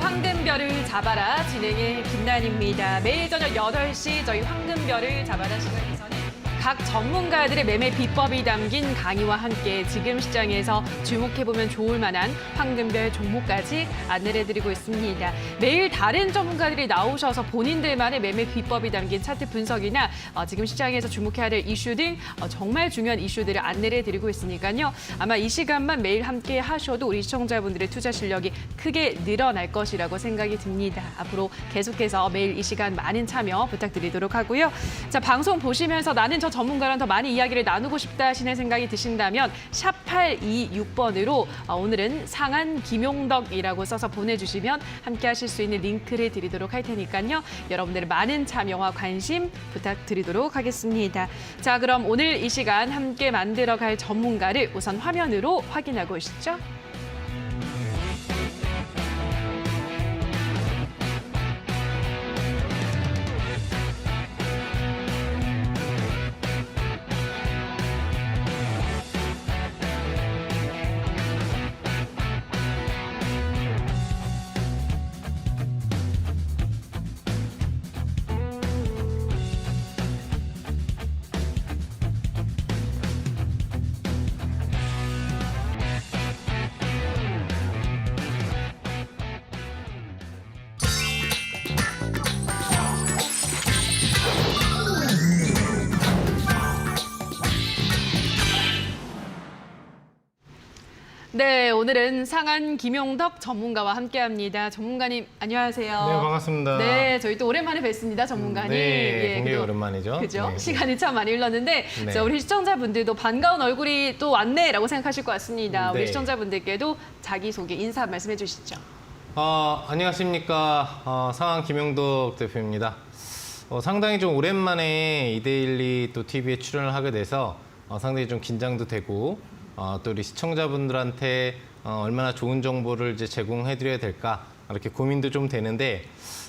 황금별을 잡아라 진행의 김난입니다. 매일 저녁 8시 저희 황금별을 잡아라 시간에서는 각 전문가들의 매매 비법이 담긴 강의와 함께 지금 시장에서 주목해보면 좋을 만한 황금별 종목까지 안내를 해드리고 있습니다. 매일 다른 전문가들이 나오셔서 본인들만의 매매 비법이 담긴 차트 분석이나 지금 시장에서 주목해야 될 이슈 등 정말 중요한 이슈들을 안내를 해드리고 있으니까요. 아마 이 시간만 매일 함께 하셔도 우리 시청자분들의 투자 실력이 크게 늘어날 것이라고 생각이 듭니다. 앞으로 계속해서 매일 이 시간 많은 참여 부탁드리도록 하고요. 자, 방송 보시면서 나는 저 전문가랑 더 많이 이야기를 나누고 싶다 하시는 생각이 드신다면 샵 826번으로 오늘은 상한 김용덕이라고 써서 보내주시면 함께 하실 수 있는 링크를 드리도록 할 테니까요. 여러분들의 많은 참여와 관심 부탁드리도록 하겠습니다. 자, 그럼 오늘 이 시간 함께 만들어갈 전문가를 우선 화면으로 확인하고 오시죠. 네, 오늘은 상한 김용덕 전문가와 함께합니다. 전문가님, 안녕하세요. 네, 반갑습니다. 네, 저희 또 오랜만에 뵙습니다, 전문가님. 네, 굉장히 그래도, 오랜만이죠. 그죠? 네. 시간이 참 많이 흘렀는데 네. 자, 우리 시청자분들도 반가운 얼굴이 또 왔네라고 생각하실 것 같습니다. 우리 네. 시청자분들께도 자기소개, 인사 말씀해 주시죠. 안녕하십니까. 상한 김용덕 대표입니다. 상당히 좀 오랜만에 이데일리 또 TV에 출연을 하게 돼서 상당히 좀 긴장도 되고 또 우리 시청자분들한테 얼마나 좋은 정보를 이제 제공해드려야 될까 이렇게 고민도 좀 되는데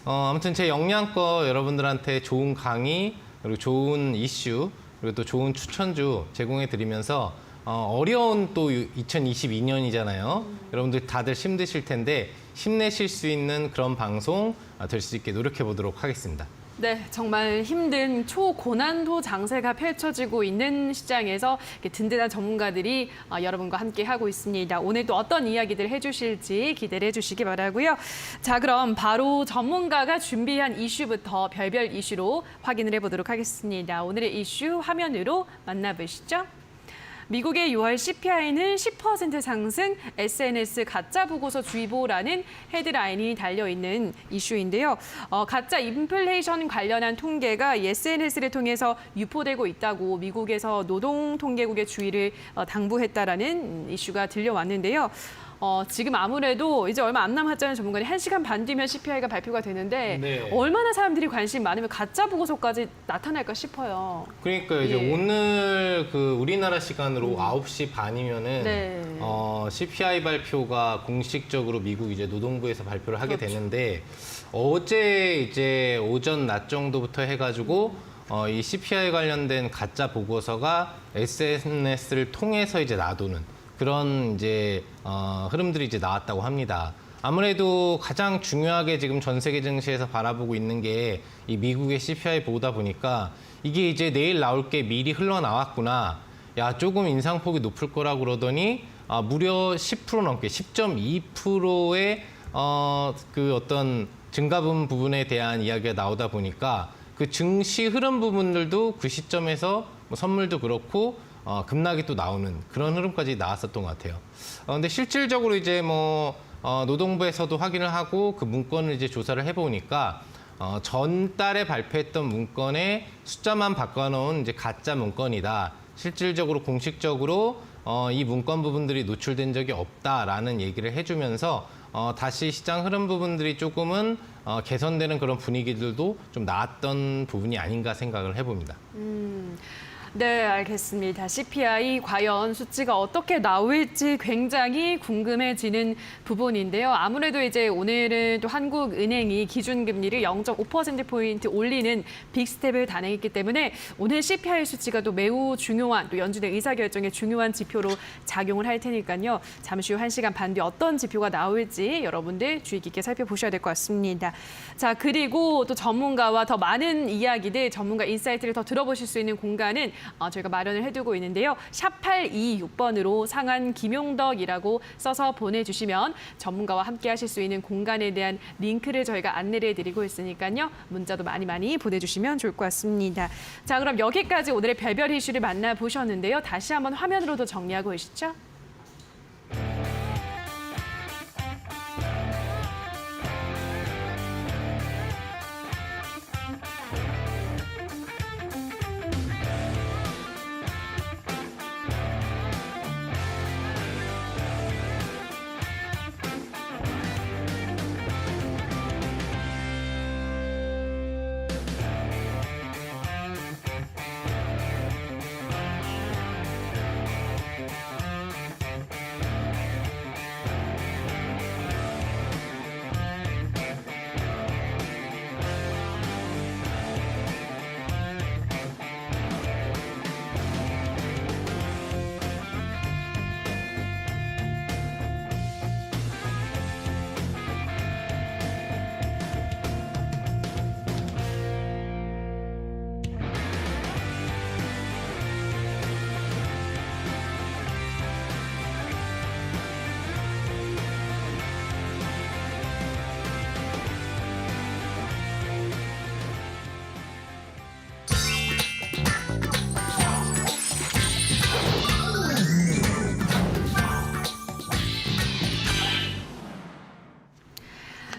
아무튼 제 역량껏 여러분들한테 좋은 강의 그리고 좋은 이슈 그리고 또 좋은 추천주 제공해드리면서 어려운 또 2022년이잖아요. 여러분들 다들 힘드실 텐데 힘내실 수 있는 그런 방송 될 수 있게 노력해 보도록 하겠습니다. 네, 정말 힘든 초고난도 장세가 펼쳐지고 있는 시장에서 든든한 전문가들이 여러분과 함께 하고 있습니다. 오늘 또 어떤 이야기들 해주실지 기대를 해주시기 바라고요. 자, 그럼 바로 전문가가 준비한 이슈부터 별별 이슈로 확인을 해보도록 하겠습니다. 오늘의 이슈 화면으로 만나보시죠. 미국의 6월 CPI는 10% 상승, SNS 가짜 보고서 주의보라는 헤드라인이 달려있는 이슈인데요. 가짜 인플레이션 관련한 통계가 SNS를 통해서 유포되고 있다고 미국에서 노동통계국의 주의를 당부했다라는 이슈가 들려왔는데요. 지금 아무래도 이제 얼마 안 남았잖아요, 전문가님. 1시간 반 뒤면 CPI가 발표가 되는데 네. 얼마나 사람들이 관심 많으면 가짜 보고서까지 나타날까 싶어요. 그러니까 이제 예. 오늘 그 우리나라 시간으로 9시 반이면은 네. CPI 발표가 공식적으로 미국 이제 노동부에서 발표를 하게 그렇죠. 되는데 어제 이제 오전 낮 정도부터 해가지고 이 CPI 관련된 가짜 보고서가 SNS를 통해서 이제 놔두는 그런 이제 흐름들이 이제 나왔다고 합니다. 아무래도 가장 중요하게 지금 전 세계 증시에서 바라보고 있는 게 이 미국의 CPI 보다 보니까 이게 이제 내일 나올 게 미리 흘러나왔구나. 야, 조금 인상폭이 높을 거라고 그러더니 무려 10% 넘게 10.2%의 그 어떤 증가분 부분에 대한 이야기가 나오다 보니까 그 증시 흐름 부분들도 그 시점에서 뭐 선물도 그렇고 급락이 또 나오는 그런 흐름까지 나왔었던 것 같아요. 근데 실질적으로 이제 뭐 노동부에서도 확인을 하고 그 문건을 이제 조사를 해보니까 전달에 발표했던 문건의 숫자만 바꿔놓은 이제 가짜 문건이다. 실질적으로 공식적으로 이 문건 부분들이 노출된 적이 없다라는 얘기를 해주면서 다시 시장 흐름 부분들이 조금은 개선되는 그런 분위기들도 좀 나왔던 부분이 아닌가 생각을 해봅니다. 네, 알겠습니다. CPI 과연 수치가 어떻게 나올지 굉장히 궁금해지는 부분인데요. 아무래도 이제 오늘은 또 한국은행이 기준금리를 0.5%포인트 올리는 빅스텝을 단행했기 때문에 오늘 CPI 수치가 또 매우 중요한 또 연준의 의사결정에 중요한 지표로 작용을 할 테니까요. 잠시 후 1시간 반 뒤 어떤 지표가 나올지 여러분들 주의 깊게 살펴보셔야 될 것 같습니다. 자, 그리고 또 전문가와 더 많은 이야기들, 전문가 인사이트를 더 들어보실 수 있는 공간은 저희가 마련을 해두고 있는데요. 샵 826번으로 상한 김용덕이라고 써서 보내주시면 전문가와 함께 하실 수 있는 공간에 대한 링크를 저희가 안내를 해드리고 있으니까요. 문자도 많이 보내주시면 좋을 것 같습니다. 자, 그럼 여기까지 오늘의 별별 이슈를 만나보셨는데요. 다시 한번 화면으로도 정리하고 계시죠?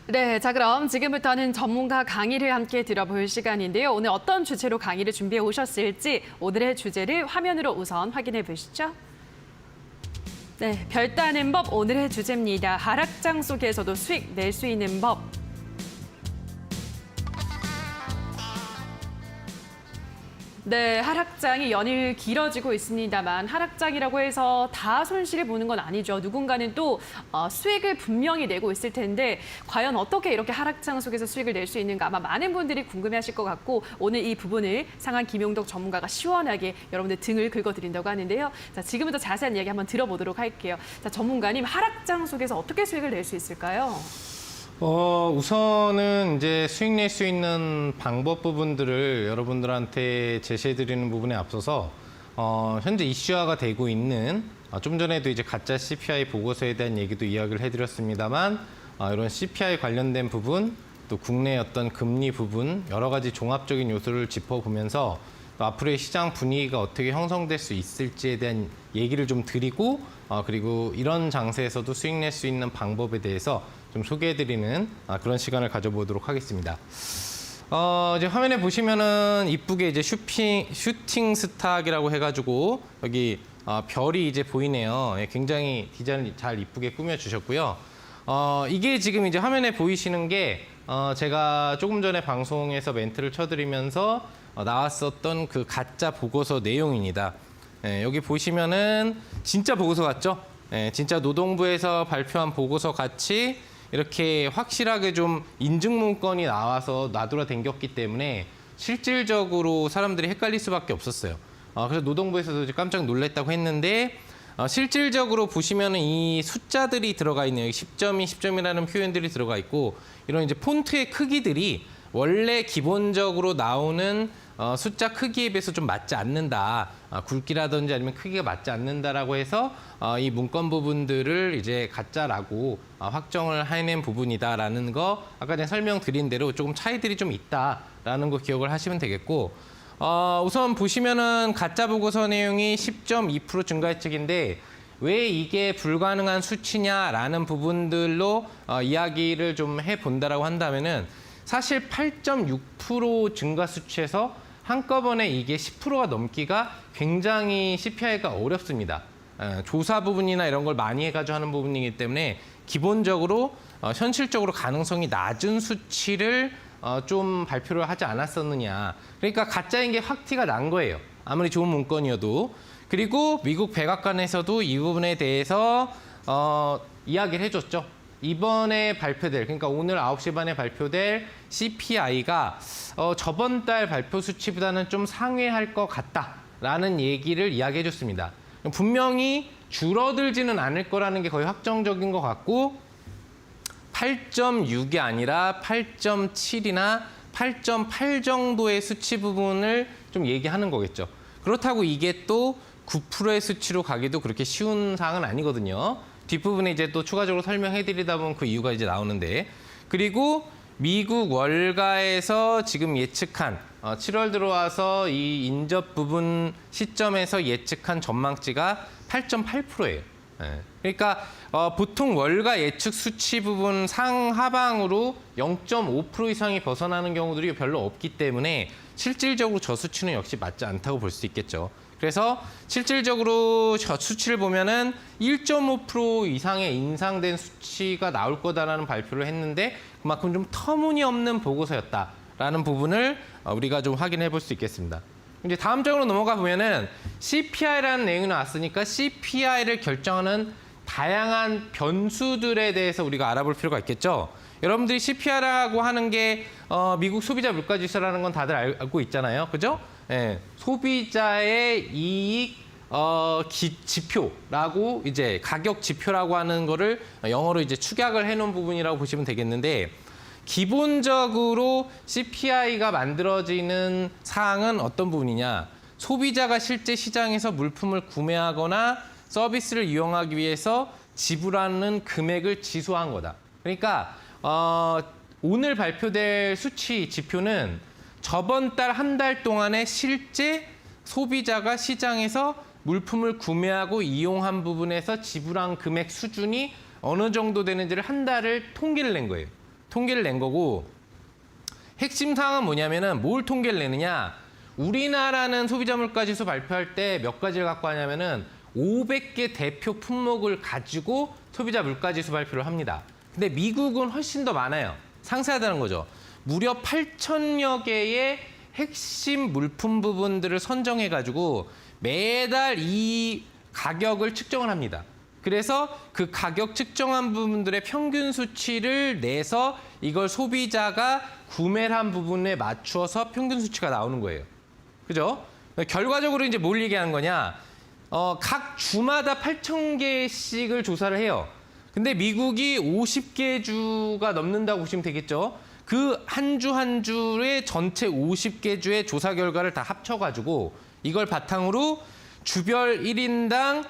네, 자 그럼 지금부터는 전문가 강의를 함께 들어볼 시간인데요. 오늘 어떤 주제로 강의를 준비해 오셨을지 오늘의 주제를 화면으로 우선 확인해 보시죠. 네, 별 따는 법 오늘의 주제입니다. 하락장 속에서도 수익 낼 수 있는 법. 네, 하락장이 연일 길어지고 있습니다만 하락장이라고 해서 다 손실을 보는 건 아니죠. 누군가는 또 수익을 분명히 내고 있을 텐데 과연 어떻게 이렇게 하락장 속에서 수익을 낼 수 있는가 아마 많은 분들이 궁금해하실 것 같고 오늘 이 부분을 상한 김용덕 전문가가 시원하게 여러분들 등을 긁어드린다고 하는데요. 자, 지금부터 자세한 이야기 한번 들어보도록 할게요. 자, 전문가님, 하락장 속에서 어떻게 수익을 낼 수 있을까요? 우선은 이제 수익 낼 수 있는 방법 부분들을 여러분들한테 제시해드리는 부분에 앞서서 현재 이슈화가 되고 있는 좀 전에도 이제 가짜 CPI 보고서에 대한 얘기도 이야기를 해드렸습니다만 이런 CPI 관련된 부분 또 국내 어떤 금리 부분 여러 가지 종합적인 요소를 짚어보면서 또 앞으로의 시장 분위기가 어떻게 형성될 수 있을지에 대한 얘기를 좀 드리고 그리고 이런 장세에서도 수익 낼 수 있는 방법에 대해서 좀 소개해드리는 그런 시간을 가져보도록 하겠습니다. 이제 화면에 보시면은 이쁘게 이제 슈팅 스탁이라고 해가지고 여기 별이 이제 보이네요. 예, 굉장히 디자인을 잘 이쁘게 꾸며주셨고요. 이게 지금 이제 화면에 보이시는 게 제가 조금 전에 방송에서 멘트를 쳐드리면서 나왔었던 그 가짜 보고서 내용입니다. 예, 여기 보시면은 진짜 보고서 같죠? 예, 진짜 노동부에서 발표한 보고서 같이 이렇게 확실하게 좀 인증 문건이 나와서 나돌아다녔기 때문에 실질적으로 사람들이 헷갈릴 수밖에 없었어요. 그래서 노동부에서도 깜짝 놀랐다고 했는데 실질적으로 보시면은 이 숫자들이 들어가 있네요. 10점이 10점이라는 표현들이 들어가 있고 이런 이제 폰트의 크기들이 원래 기본적으로 나오는 숫자 크기에 비해서 좀 맞지 않는다. 굵기라든지 아니면 크기가 맞지 않는다라고 해서 이 문건 부분들을 이제 가짜라고 확정을 해낸 부분이다라는 거 아까 전에 설명드린 대로 조금 차이들이 좀 있다라는 거 기억을 하시면 되겠고 우선 보시면은 가짜 보고서 내용이 10.2% 증가했측인데 왜 이게 불가능한 수치냐라는 부분들로 이야기를 좀 해본다라고 한다면은 사실 8.6% 증가 수치에서 한꺼번에 이게 10%가 넘기가 굉장히 CPI가 어렵습니다. 조사 부분이나 이런 걸 많이 해가지고 하는 부분이기 때문에 기본적으로 현실적으로 가능성이 낮은 수치를 좀 발표를 하지 않았었느냐. 그러니까 가짜인 게 확 티가 난 거예요. 아무리 좋은 문건이어도. 그리고 미국 백악관에서도 이 부분에 대해서 이야기를 해줬죠. 이번에 발표될, 그러니까 오늘 9시 반에 발표될 CPI가 저번 달 발표 수치보다는 좀 상회할 것 같다라는 얘기를 이야기해 줬습니다. 분명히 줄어들지는 않을 거라는 게 거의 확정적인 것 같고 8.6이 아니라 8.7이나 8.8 정도의 수치 부분을 좀 얘기하는 거겠죠. 그렇다고 이게 또 9%의 수치로 가기도 그렇게 쉬운 사항은 아니거든요. 뒷부분에 이제 또 추가적으로 설명해드리다 보면 그 이유가 이제 나오는데, 그리고 미국 월가에서 지금 예측한 7월 들어와서 이 인접 부분 시점에서 예측한 전망치가 8.8%예요. 그러니까 보통 월가 예측 수치 부분 상하방으로 0.5% 이상이 벗어나는 경우들이 별로 없기 때문에 실질적으로 저 수치는 역시 맞지 않다고 볼 수 있겠죠. 그래서 실질적으로 저 수치를 보면은 1.5% 이상의 인상된 수치가 나올 거다라는 발표를 했는데 그만큼 좀 터무니없는 보고서였다라는 부분을 우리가 좀 확인해 볼 수 있겠습니다. 이제 다음 장으로 넘어가 보면은 CPI라는 내용이 나왔으니까 CPI를 결정하는 다양한 변수들에 대해서 우리가 알아볼 필요가 있겠죠. 여러분들이 CPI라고 하는 게 미국 소비자 물가지수라는 건 다들 알고 있잖아요. 그죠? 예, 소비자의 이익 지표라고 이제 가격 지표라고 하는 거를 영어로 이제 축약을 해놓은 부분이라고 보시면 되겠는데, 기본적으로 CPI가 만들어지는 사항은 어떤 부분이냐? 소비자가 실제 시장에서 물품을 구매하거나 서비스를 이용하기 위해서 지불하는 금액을 지수한 거다. 그러니까 오늘 발표될 수치 지표는 저번 달 한 달 동안에 실제 소비자가 시장에서 물품을 구매하고 이용한 부분에서 지불한 금액 수준이 어느 정도 되는지를 한 달을 통계를 낸 거예요. 통계를 낸 거고, 핵심 사항은 뭐냐면은 뭘 통계를 내느냐? 우리나라는 소비자 물가지수 발표할 때 몇 가지를 갖고 하냐면은 500개 대표 품목을 가지고 소비자 물가지수 발표를 합니다. 근데 미국은 훨씬 더 많아요. 상세하다는 거죠. 무려 8,000여 개의 핵심 물품 부분들을 선정해가지고 매달 이 가격을 측정을 합니다. 그래서 그 가격 측정한 부분들의 평균 수치를 내서 이걸 소비자가 구매를 한 부분에 맞추어서 평균 수치가 나오는 거예요. 그죠? 결과적으로 이제 뭘 얘기하는 거냐? 각 주마다 8,000개씩을 조사를 해요. 근데 미국이 50개 주가 넘는다고 보시면 되겠죠? 그 한 주 한 주의 전체 50개 주의 조사 결과를 다 합쳐가지고 이걸 바탕으로 주별 1인당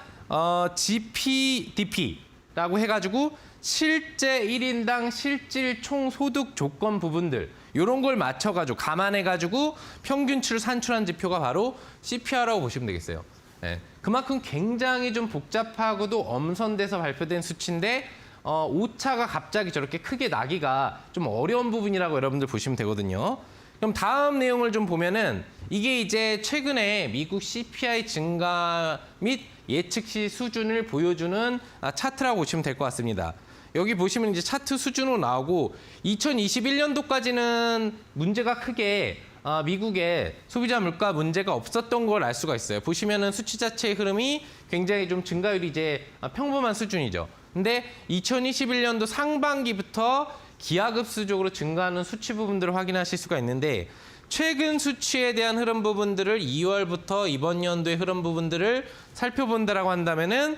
GPDP라고 해가지고 실제 1인당 실질 총소득 조건 부분들 이런 걸 맞춰가지고 감안해가지고 평균치를 산출한 지표가 바로 CPI라고 보시면 되겠어요. 네. 그만큼 굉장히 좀 복잡하고도 엄선돼서 발표된 수치인데 오차가 갑자기 저렇게 크게 나기가 좀 어려운 부분이라고 여러분들 보시면 되거든요. 그럼 다음 내용을 좀 보면은 이게 이제 최근에 미국 CPI 증가 및 예측시 수준을 보여주는 차트라고 보시면 될 것 같습니다. 여기 보시면 이제 차트 수준으로 나오고 2021년도까지는 문제가 크게 미국에 소비자 물가 문제가 없었던 걸 알 수가 있어요. 보시면은 수치 자체의 흐름이 굉장히 좀 증가율이 이제 평범한 수준이죠. 근데 2021년도 상반기부터 기하급수적으로 증가하는 수치 부분들을 확인하실 수가 있는데, 최근 수치에 대한 흐름 부분들을 2월부터 이번 연도의 흐름 부분들을 살펴본다라고 한다면은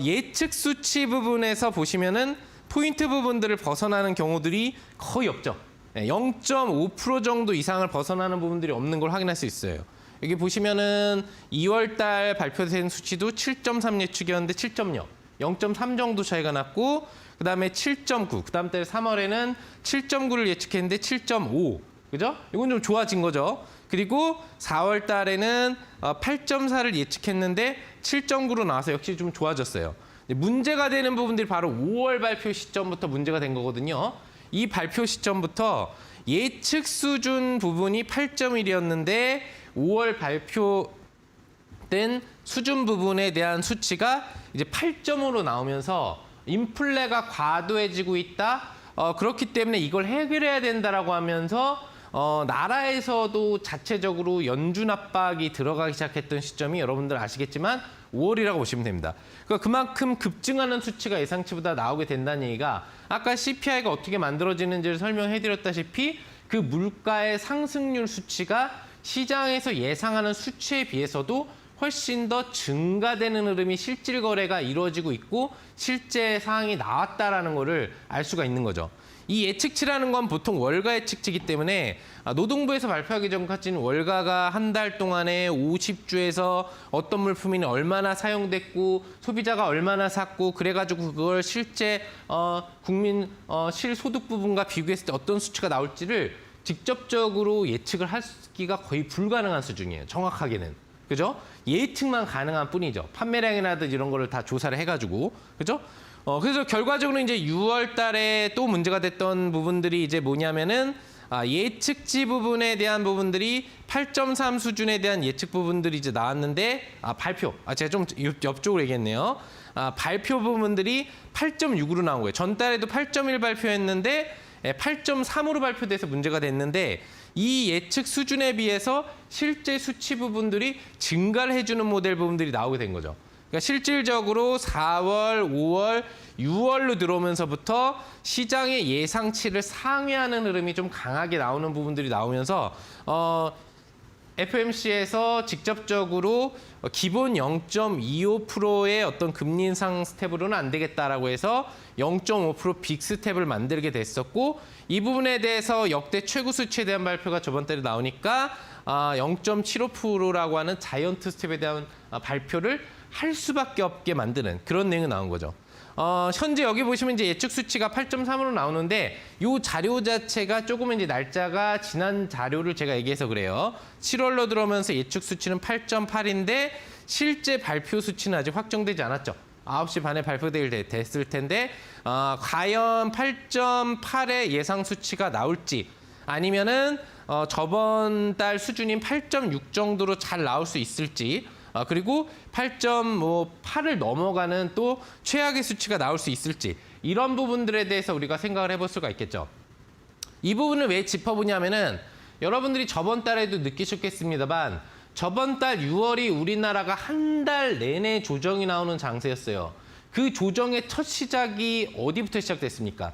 예측 수치 부분에서 보시면은 포인트 부분들을 벗어나는 경우들이 거의 없죠. 0.5% 정도 이상을 벗어나는 부분들이 없는 걸 확인할 수 있어요. 여기 보시면은 2월 달 발표된 수치도 7.3 예측이었는데 7.0, 0.3 정도 차이가 났고, 그 다음에 7.9, 그 다음 달 3월에는 7.9를 예측했는데 7.5, 그죠? 이건 좀 좋아진 거죠. 그리고 4월 달에는 8.4를 예측했는데 7.9로 나와서 역시 좀 좋아졌어요. 문제가 되는 부분들이 바로 5월 발표 시점부터 문제가 된 거거든요. 이 발표 시점부터 예측 수준 부분이 8.1이었는데 5월 발표된 수준 부분에 대한 수치가 이제 8.5로 나오면서 인플레가 과도해지고 있다. 그렇기 때문에 이걸 해결해야 된다라고 하면서 나라에서도 자체적으로 연준 압박이 들어가기 시작했던 시점이 여러분들 아시겠지만 5월이라고 보시면 됩니다. 그러니까 그만큼 급증하는 수치가 예상치보다 나오게 된다는 얘기가 아까 CPI가 어떻게 만들어지는지를 설명해드렸다시피 그 물가의 상승률 수치가 시장에서 예상하는 수치에 비해서도 훨씬 더 증가되는 흐름이 실질 거래가 이루어지고 있고 실제 사항이 나왔다라는 거를 알 수가 있는 거죠. 이 예측치라는 건 보통 월가 예측치이기 때문에 노동부에서 발표하기 전까지는 월가가 한 달 동안에 50주에서 어떤 물품이 얼마나 사용됐고 소비자가 얼마나 샀고 그래가지고 그걸 실제 국민 실소득 부분과 비교했을 때 어떤 수치가 나올지를 직접적으로 예측을 하기가 거의 불가능한 수준이에요. 정확하게는. 그죠? 예측만 가능한 뿐이죠. 판매량이라든지 이런 거를 다 조사를 해가지고. 그죠? 그래서 결과적으로 이제 6월 달에 또 문제가 됐던 부분들이 이제 뭐냐면은 예측치 부분에 대한 부분들이 8.3 수준에 대한 예측 부분들이 이제 나왔는데 발표. 제가 좀 옆쪽으로 얘기했네요. 발표 부분들이 8.6으로 나온 거예요. 전달에도 8.1 발표했는데 8.3으로 발표돼서 문제가 됐는데 이 예측 수준에 비해서 실제 수치 부분들이 증가를 해주는 모델 부분들이 나오게 된 거죠. 그러니까 실질적으로 4월, 5월, 6월로 들어오면서부터 시장의 예상치를 상회하는 흐름이 좀 강하게 나오는 부분들이 나오면서 FOMC에서 직접적으로 기본 0.25%의 어떤 금리 인상 스텝으로는 안 되겠다라고 해서 0.5% 빅 스텝을 만들게 됐었고 이 부분에 대해서 역대 최고 수치에 대한 발표가 저번 달에 나오니까 0.75%라고 하는 자이언트 스텝에 대한 발표를 할 수밖에 없게 만드는 그런 내용이 나온 거죠. 현재 여기 보시면 이제 예측 수치가 8.3으로 나오는데 이 자료 자체가 조금 이제 날짜가 지난 자료를 제가 얘기해서 그래요. 7월로 들어오면서 예측 수치는 8.8인데 실제 발표 수치는 아직 확정되지 않았죠. 9시 반에 발표됐을 텐데 과연 8.8의 예상 수치가 나올지 아니면은 저번 달 수준인 8.6 정도로 잘 나올 수 있을지 그리고 8.8을 넘어가는 또 최악의 수치가 나올 수 있을지 이런 부분들에 대해서 우리가 생각을 해볼 수가 있겠죠. 이 부분을 왜 짚어보냐면은 여러분들이 저번 달에도 느끼셨겠습니다만 저번 달 6월이 우리나라가 한 달 내내 조정이 나오는 장세였어요. 그 조정의 첫 시작이 어디부터 시작됐습니까?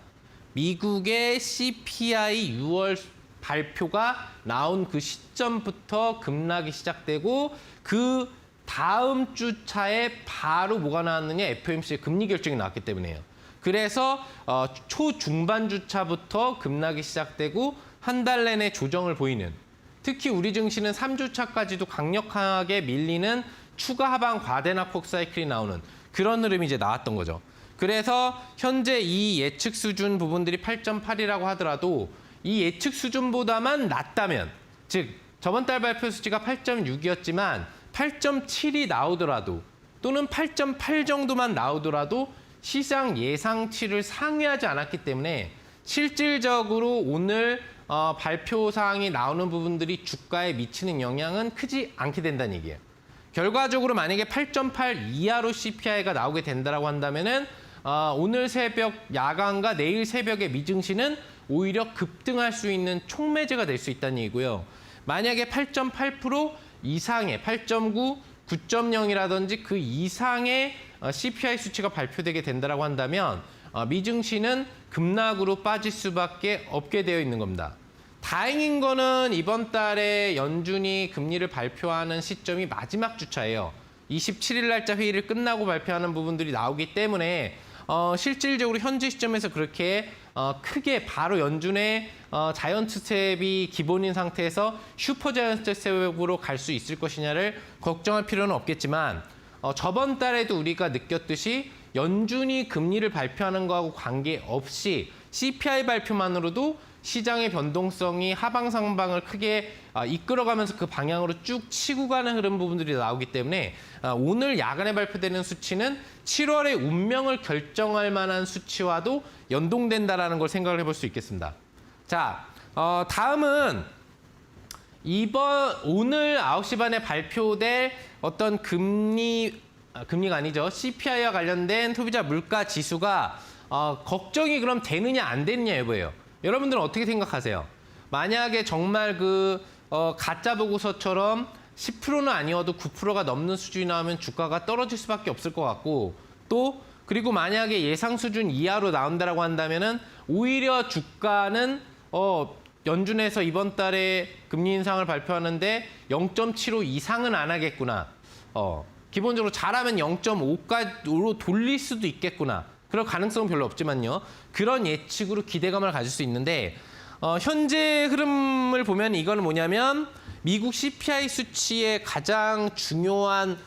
미국의 CPI 6월 발표가 나온 그 시점부터 급락이 시작되고 그 다음 주 차에 바로 뭐가 나왔느냐 FOMC의 금리 결정이 나왔기 때문이에요. 그래서 초중반 주차부터 급락이 시작되고 한 달 내내 조정을 보이는 특히 우리 증시는 3주 차까지도 강력하게 밀리는 추가 하방 과대낙폭 사이클이 나오는 그런 흐름이 이제 나왔던 거죠. 그래서 현재 이 예측 수준 부분들이 8.8이라고 하더라도 이 예측 수준보다만 낮다면 즉 저번 달 발표 수치가 8.6이었지만 8.7이 나오더라도 또는 8.8 정도만 나오더라도 시장 예상치를 상회하지 않았기 때문에 실질적으로 오늘 발표 사항이 나오는 부분들이 주가에 미치는 영향은 크지 않게 된다는 얘기예요. 결과적으로 만약에 8.8 이하로 CPI가 나오게 된다고 한다면은 오늘 새벽 야간과 내일 새벽의 미증시는 오히려 급등할 수 있는 촉매제가 될 수 있다는 얘기고요. 만약에 8.8% 이상의 8.9, 9.0이라든지 그 이상의 CPI 수치가 발표되게 된다고 한다면 미증시는 급락으로 빠질 수밖에 없게 되어 있는 겁니다. 다행인 거는 이번 달에 연준이 금리를 발표하는 시점이 마지막 주차예요. 27일 날짜 회의를 끝나고 발표하는 부분들이 나오기 때문에 실질적으로 현재 시점에서 그렇게 크게 바로 연준의 자이언트 스텝이 기본인 상태에서 슈퍼 자이언트 스텝으로 갈 수 있을 것이냐를 걱정할 필요는 없겠지만 저번 달에도 우리가 느꼈듯이 연준이 금리를 발표하는 거하고 관계없이 CPI 발표만으로도 시장의 변동성이 하방 상방을 크게 이끌어가면서 그 방향으로 쭉 치고 가는 흐름 부분들이 나오기 때문에 오늘 야간에 발표되는 수치는 7월의 운명을 결정할 만한 수치와도 연동된다라는 걸 생각을 해볼 수 있겠습니다. 자, 다음은 오늘 9시 반에 발표될 어떤 금리가 아니죠. CPI와 관련된 소비자 물가 지수가 걱정이 그럼 되느냐 안 되느냐 여부예요. 여러분들은 어떻게 생각하세요? 만약에 정말 가짜 보고서처럼 10%는 아니어도 9%가 넘는 수준이 나오면 주가가 떨어질 수밖에 없을 것 같고, 또 그리고 만약에 예상 수준 이하로 나온다라고 한다면은 오히려 주가는 연준에서 이번 달에 금리 인상을 발표하는데 0.75 이상은 안 하겠구나. 기본적으로 잘하면 0.5까지로 돌릴 수도 있겠구나. 그럴 가능성은 별로 없지만요. 그런 예측으로 기대감을 가질 수 있는데 현재 흐름을 보면 이거는 뭐냐면 미국 CPI 수치의 가장 중요한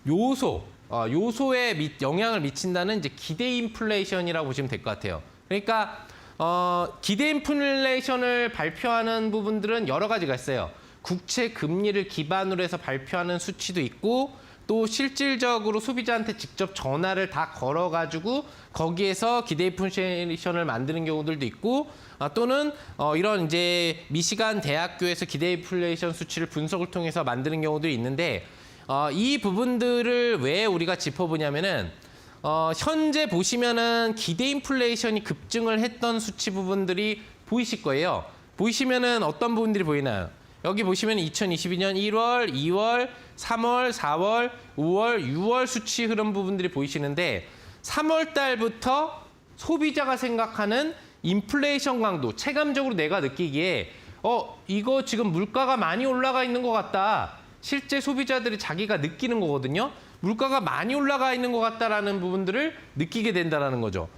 요소에 영향을 미친다는 이제 기대 인플레이션이라고 보시면 될 것 같아요. 그러니까 기대 인플레이션을 발표하는 부분들은 여러 가지가 있어요. 국채 금리를 기반으로 해서 발표하는 수치도 있고, 또 실질적으로 소비자한테 직접 전화를 다 걸어가지고 거기에서 기대 인플레이션을 만드는 경우들도 있고, 또는 이런 이제 미시간 대학교에서 기대 인플레이션 수치를 분석을 통해서 만드는 경우들이 있는데, 이 부분들을 왜 우리가 짚어보냐면은 현재 보시면은 기대 인플레이션이 급증을 했던 수치 부분들이 보이실 거예요. 보이시면은 어떤 부분들이 보이나요? 여기 보시면 2022년 1월, 2월, 3월, 4월, 5월, 6월 수치 흐름 부분들이 보이시는데 3월 달부터 소비자가 생각하는 인플레이션 강도, 체감적으로 내가 느끼기에 이거 지금 물가가 많이 올라가 있는 것 같다. 실제 소비자들이 자기가 느끼는 거거든요. 물가가 많이 올라가 있는 것 같다라는 부분들을 느끼게 된다는 거죠.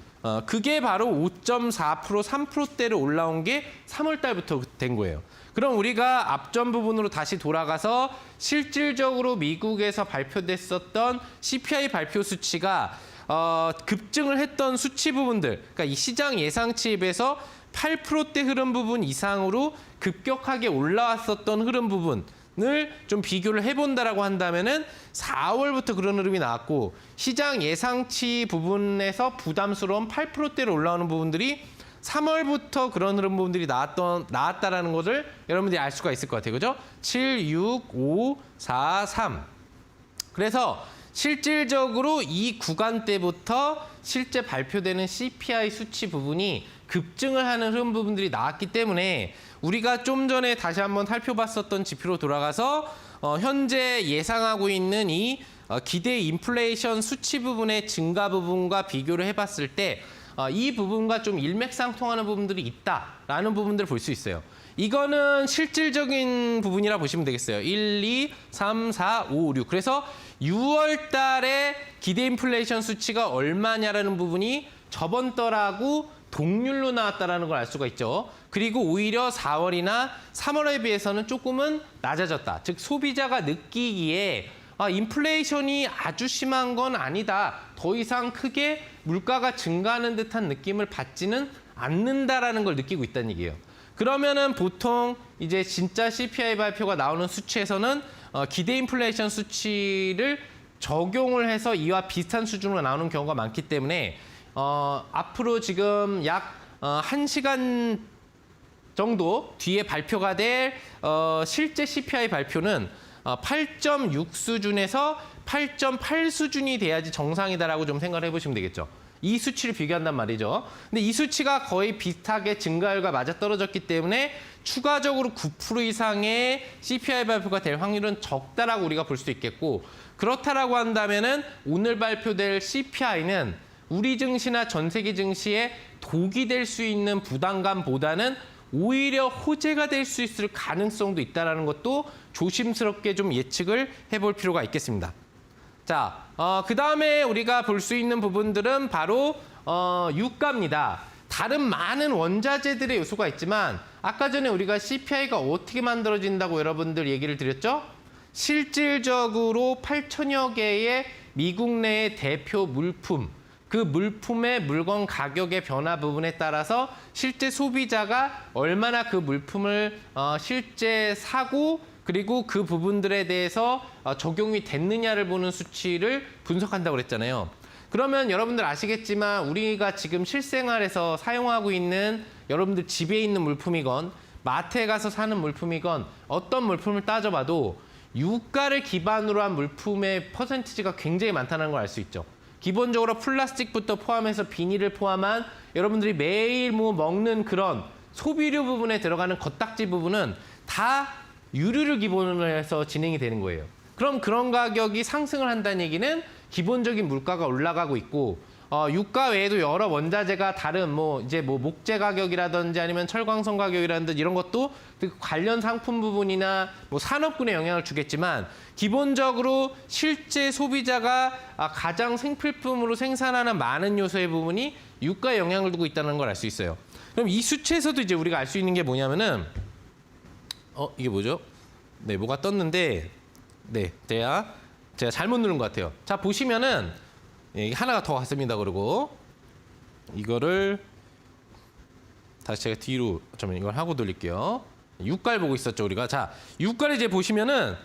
그게 바로 5.4%, 3%대로 올라온 게 3월 달부터 된 거예요. 그럼 우리가 앞전 부분으로 다시 돌아가서 실질적으로 미국에서 발표됐었던 CPI 발표 수치가 급증을 했던 수치 부분들, 그러니까 이 시장 예상치에 비해서 8%대 흐름 부분 이상으로 급격하게 올라왔었던 흐름 부분을 좀 비교를 해본다라고 한다면은 4월부터 그런 흐름이 나왔고, 시장 예상치 부분에서 부담스러운 8%대로 올라오는 부분들이 3월부터 그런 흐름 부분들이 나왔다라는 것을 여러분들이 알 수가 있을 것 같아요. 그죠? 7, 6, 5, 4, 3. 그래서 실질적으로 이 구간대부터 실제 발표되는 CPI 수치 부분이 급증을 하는 흐름 부분들이 나왔기 때문에 우리가 좀 전에 다시 한번 살펴봤었던 지표로 돌아가서 현재 예상하고 있는 이 기대 인플레이션 수치 부분의 증가 부분과 비교를 해봤을 때 이 부분과 좀 일맥상통하는 부분들이 있다라는 부분들을 볼 수 있어요. 이거는 실질적인 부분이라 보시면 되겠어요. 1, 2, 3, 4, 5, 6. 그래서 6월 달에 기대 인플레이션 수치가 얼마냐라는 부분이 저번 달하고 동률로 나왔다는 걸 알 수가 있죠. 그리고 오히려 4월이나 3월에 비해서는 조금은 낮아졌다. 즉 소비자가 느끼기에 인플레이션이 아주 심한 건 아니다. 더 이상 크게 물가가 증가하는 듯한 느낌을 받지는 않는다라는 걸 느끼고 있다는 얘기예요. 그러면은 보통 이제 진짜 CPI 발표가 나오는 수치에서는 기대 인플레이션 수치를 적용을 해서 이와 비슷한 수준으로 나오는 경우가 많기 때문에 앞으로 지금 약 1시간 정도 뒤에 발표가 될 실제 CPI 발표는 8.6 수준에서 8.8 수준이 돼야지 정상이다라고 좀 생각을 해보시면 되겠죠. 이 수치를 비교한단 말이죠. 근데 이 수치가 거의 비슷하게 증가율과 맞아떨어졌기 때문에 추가적으로 9% 이상의 CPI 발표가 될 확률은 적다라고 우리가 볼 수 있겠고, 그렇다라고 한다면은 오늘 발표될 CPI는 우리 증시나 전 세계 증시에 독이 될 수 있는 부담감보다는 오히려 호재가 될 수 있을 가능성도 있다는 것도 조심스럽게 좀 예측을 해볼 필요가 있겠습니다. 자, 그 다음에 우리가 볼 수 있는 부분들은 바로 유가입니다. 다른 많은 원자재들의 요소가 있지만 아까 전에 우리가 CPI가 어떻게 만들어진다고 여러분들 얘기를 드렸죠? 실질적으로 8천여 개의 미국 내의 대표 물품, 그 물품의 물건 가격의 변화 부분에 따라서 실제 소비자가 얼마나 그 물품을 실제 사고 그리고 그 부분들에 대해서 적용이 됐느냐를 보는 수치를 분석한다고 그랬잖아요. 그러면 여러분들 아시겠지만 우리가 지금 실생활에서 사용하고 있는 여러분들 집에 있는 물품이건 마트에 가서 사는 물품이건 어떤 물품을 따져봐도 유가를 기반으로 한 물품의 퍼센티지가 굉장히 많다는 걸 알 수 있죠. 기본적으로 플라스틱부터 포함해서 비닐을 포함한 여러분들이 매일 먹는 그런 소비료 부분에 들어가는 겉딱지 부분은 다 유류를 기본으로 해서 진행이 되는 거예요. 그럼 그런 가격이 상승을 한다는 얘기는 기본적인 물가가 올라가고 있고 유가 외에도 여러 원자재가 다른 이제 목재 가격이라든지 아니면 철광석 가격이라든지 이런 것도 그 관련 상품 부분이나 산업군에 영향을 주겠지만 기본적으로 실제 소비자가 가장 생필품으로 생산하는 많은 요소의 부분이 유가에 영향을 두고 있다는 걸 알 수 있어요. 그럼 이 수치에서도 이제 우리가 알 수 있는 게 뭐냐면은 이게 뭐죠? 네, 뭐가 떴는데 네, 제가 잘못 누른 것 같아요. 자, 보시면은 하나가 더 갔습니다. 그리고 이거를 다시 제가 뒤로 좀 이걸 하고 돌릴게요. 유가를 보고 있었죠, 우리가. 자, 유가를 이제 보시면은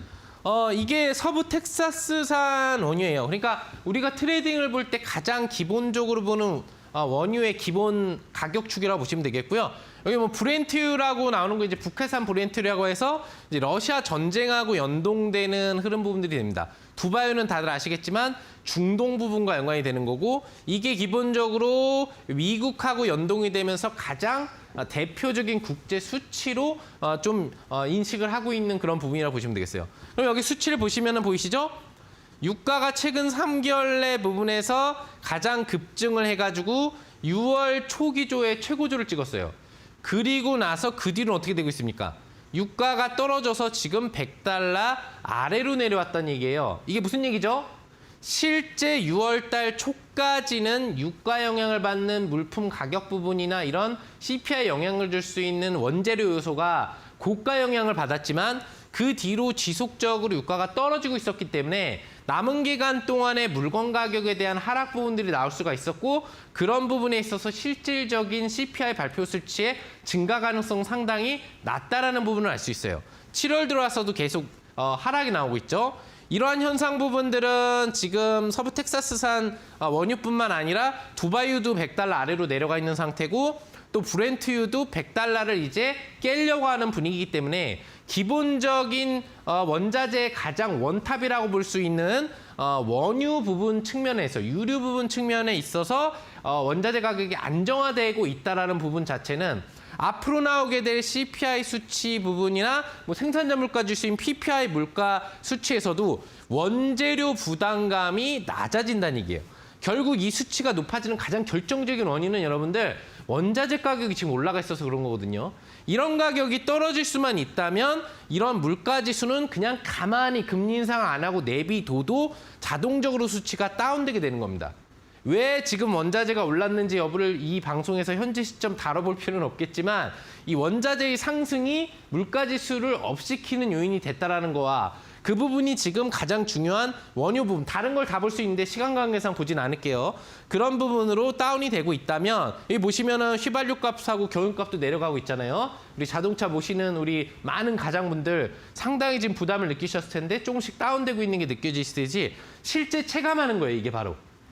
이게 서부 텍사스산 원유예요. 그러니까 우리가 트레이딩을 볼 때 가장 기본적으로 보는 원유의 기본 가격축이라고 보시면 되겠고요. 여기 브렌트유라고 나오는 거 이제 북해산 브렌트유라고 해서 이제 러시아 전쟁하고 연동되는 흐름 부분들이 됩니다. 두바이유는 다들 아시겠지만 중동 부분과 연관이 되는 거고 이게 기본적으로 미국하고 연동이 되면서 가장 대표적인 국제 수치로 좀 인식을 하고 있는 그런 부분이라고 보시면 되겠어요. 그럼 여기 수치를 보시면은 보이시죠? 유가가 최근 3개월 내 부분에서 가장 급증을 해가지고 6월 초기조에 최고조를 찍었어요. 그리고 나서 그 뒤로는 어떻게 되고 있습니까? 유가가 떨어져서 지금 100달러 아래로 내려왔다는 얘기예요. 이게 무슨 얘기죠? 실제 6월 달 초까지는 유가 영향을 받는 물품 가격 부분이나 이런 CPI 영향을 줄 수 있는 원재료 요소가 고가 영향을 받았지만 그 뒤로 지속적으로 유가가 떨어지고 있었기 때문에 남은 기간 동안에 물건 가격에 대한 하락 부분들이 나올 수가 있었고 그런 부분에 있어서 실질적인 CPI 발표 수치의 증가 가능성 상당히 낮다라는 부분을 알 수 있어요. 7월 들어와서도 계속 하락이 나오고 있죠. 이러한 현상 부분들은 지금 서부 텍사스산 원유뿐만 아니라 두바이유도 100달러 아래로 내려가 있는 상태고 또 브렌트유도 100달러를 이제 깨려고 하는 분위기이기 때문에 기본적인 원자재의 가장 원탑이라고 볼 수 있는 원유 부분 측면에서 유류 부분 측면에 있어서 원자재 가격이 안정화되고 있다라는 부분 자체는 앞으로 나오게 될 CPI 수치 부분이나 생산자 물가 지수인 PPI 물가 수치에서도 원재료 부담감이 낮아진다는 얘기예요. 결국 이 수치가 높아지는 가장 결정적인 원인은 여러분들 원자재 가격이 지금 올라가 있어서 그런 거거든요. 이런 가격이 떨어질 수만 있다면 이런 물가 지수는 그냥 가만히 금리 인상 안 하고 내비둬도 자동적으로 수치가 다운되게 되는 겁니다. 왜 지금 원자재가 올랐는지 여부를 이 방송에서 현재 시점 다뤄볼 필요는 없겠지만 이 원자재의 상승이 물가 지수를 업시키는 요인이 됐다라는 거와 그 부분이 지금 가장 중요한 원유 부분, 다른 걸 다 볼 수 있는데 시간 관계상 보진 않을게요. 그런 부분으로 다운이 되고 있다면 여기 보시면은 휘발유 값하고 경유값도 내려가고 있잖아요. 우리 자동차 모시는 우리 많은 가장분들 상당히 지금 부담을 느끼셨을 텐데 조금씩 다운되고 있는 게 느껴지시듯이 실제 체감하는 거예요,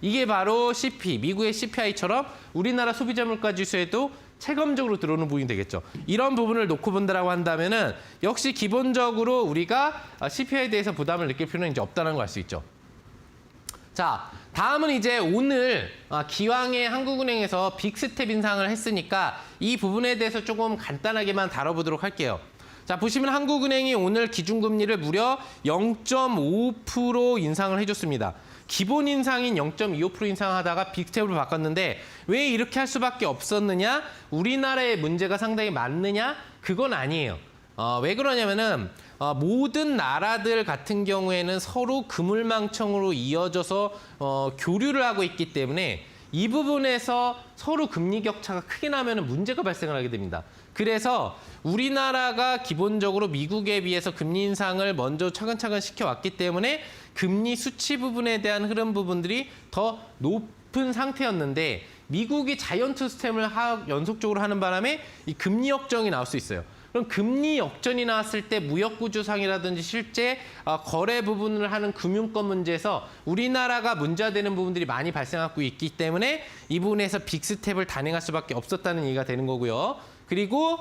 이게 바로 CP, 미국의 CPI처럼 우리나라 소비자 물가 지수에도 체감적으로 들어오는 부분이 되겠죠. 이런 부분을 놓고 본다라고 한다면은 역시 기본적으로 우리가 CPI에 대해서 부담을 느낄 필요는 이제 없다는 걸 알 수 있죠. 자, 다음은 이제 오늘 기왕에 한국은행에서 빅스텝 인상을 했으니까 이 부분에 대해서 조금 간단하게만 다뤄보도록 할게요. 자, 보시면 한국은행이 오늘 기준금리를 무려 0.5% 인상을 해줬습니다. 기본 인상인 0.25% 인상하다가 빅스텝으로 바꿨는데 왜 이렇게 할 수밖에 없었느냐? 우리나라의 문제가 상당히 많느냐? 그건 아니에요. 왜 그러냐면은 모든 나라들 같은 경우에는 서로 그물망청으로 이어져서 교류를 하고 있기 때문에 이 부분에서 서로 금리 격차가 크게 나면 문제가 발생을 하게 됩니다. 그래서 우리나라가 기본적으로 미국에 비해서 금리 인상을 먼저 차근차근 시켜왔기 때문에 금리 수치 부분에 대한 흐름 부분들이 더 높은 상태였는데 미국이 자이언트 스텝을 연속적으로 하는 바람에 이 금리 역정이 나올 수 있어요. 그럼 금리 역전이 나왔을 때 무역구조상이라든지 실제 거래 부분을 하는 금융권 문제에서 우리나라가 문제가 되는 부분들이 많이 발생하고 있기 때문에 이 부분에서 빅스텝을 단행할 수밖에 없었다는 얘기가 되는 거고요. 그리고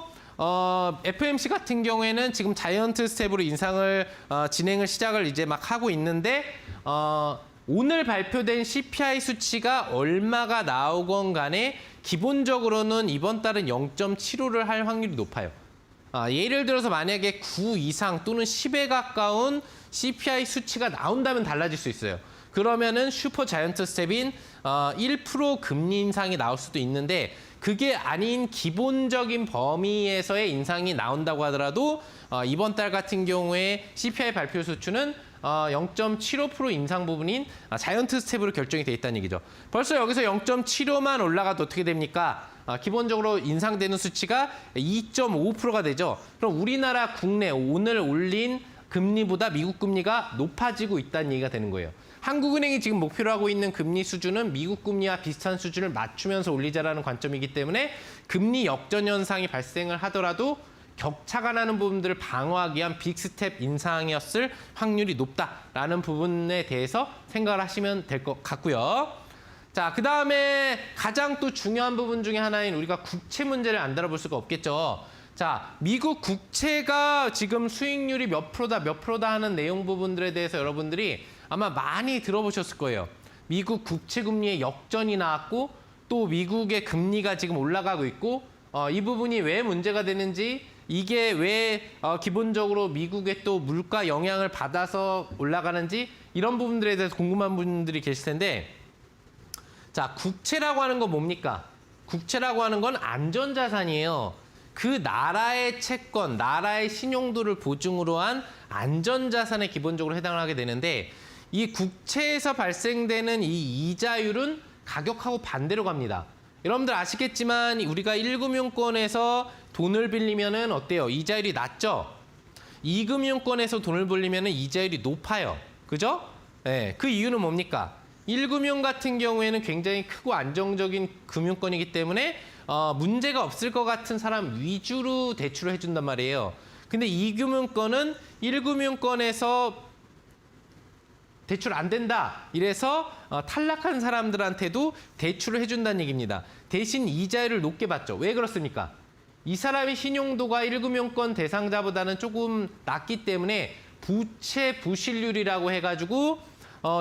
FMC 같은 경우에는 지금 자이언트 스텝으로 인상을 진행을 시작을 이제 막 하고 있는데 오늘 발표된 CPI 수치가 얼마가 나오건 간에 기본적으로는 이번 달은 0.75를 할 확률이 높아요. 예를 들어서 만약에 9 이상 또는 10에 가까운 CPI 수치가 나온다면 달라질 수 있어요. 그러면은 슈퍼 자이언트 스텝인 1% 금리 인상이 나올 수도 있는데 그게 아닌 기본적인 범위에서의 인상이 나온다고 하더라도 이번 달 같은 경우에 CPI 발표 수치는 0.75% 인상 부분인 자이언트 스텝으로 결정이 돼 있다는 얘기죠. 벌써 여기서 0.75만 올라가도 어떻게 됩니까? 기본적으로 인상되는 수치가 2.5%가 되죠. 그럼 우리나라 국내 오늘 올린 금리보다 미국 금리가 높아지고 있다는 얘기가 되는 거예요. 한국은행이 지금 목표로 하고 있는 금리 수준은 미국 금리와 비슷한 수준을 맞추면서 올리자라는 관점이기 때문에 금리 역전 현상이 발생을 하더라도 격차가 나는 부분들을 방어하기 위한 빅스텝 인상이었을 확률이 높다라는 부분에 대해서 생각을 하시면 될 것 같고요. 자, 그다음에 가장 또 중요한 부분 중에 하나인 우리가 국채 문제를 안 다뤄볼 수가 없겠죠. 자, 미국 국채가 지금 수익률이 몇 프로다 하는 내용 부분들에 대해서 여러분들이 아마 많이 들어보셨을 거예요. 미국 국채 금리의 역전이 나왔고 또 미국의 금리가 지금 올라가고 있고 이 부분이 왜 문제가 되는지 이게 왜 기본적으로 미국의 또 물가 영향을 받아서 올라가는지 이런 부분들에 대해서 궁금한 분들이 계실 텐데 자, 국채라고 하는 건 뭡니까? 국채라고 하는 건 안전자산이에요. 그 나라의 채권, 나라의 신용도를 보증으로 한 안전자산에 기본적으로 해당을 하게 되는데 이 국채에서 발생되는 이 이자율은 가격하고 반대로 갑니다. 여러분들 아시겠지만 우리가 1금융권에서 돈을 빌리면은 어때요? 이자율이 낮죠? 2금융권에서 돈을 빌리면은 이자율이 높아요. 그죠? 네, 그 이유는 뭡니까? 1금융 같은 경우에는 굉장히 크고 안정적인 금융권이기 때문에 문제가 없을 것 같은 사람 위주로 대출을 해준단 말이에요. 근데 2금융권은 1금융권에서 대출 안 된다. 이래서 탈락한 사람들한테도 대출을 해준다는 얘기입니다. 대신 이자율을 높게 받죠. 왜 그렇습니까? 이 사람의 신용도가 1금융권 대상자보다는 조금 낮기 때문에 부채 부실률이라고 해가지고